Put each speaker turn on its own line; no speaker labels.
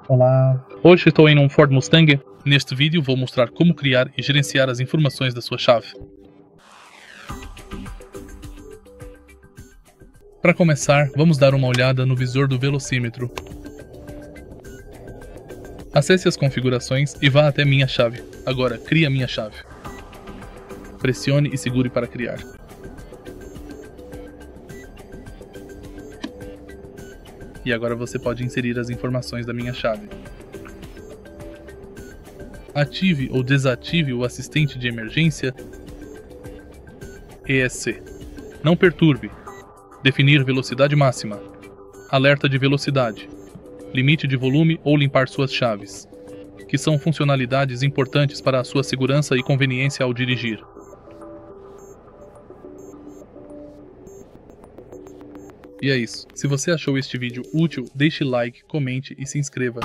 Olá.
Hoje estou em um Ford Mustang. Neste vídeo vou mostrar como criar e gerenciar as informações da sua chave. Para começar, vamos dar uma olhada no visor do velocímetro. Acesse as configurações e vá até minha chave. Agora, crie a minha chave. Pressione e segure para criar. E agora você pode inserir as informações da minha chave. Ative ou desative o assistente de emergência ESC. Não perturbe. Definir velocidade máxima. Alerta de velocidade. Limite de volume ou limpar suas chaves, que são funcionalidades importantes para a sua segurança e conveniência ao dirigir. E é isso. Se você achou este vídeo útil, deixe like, comente e se inscreva.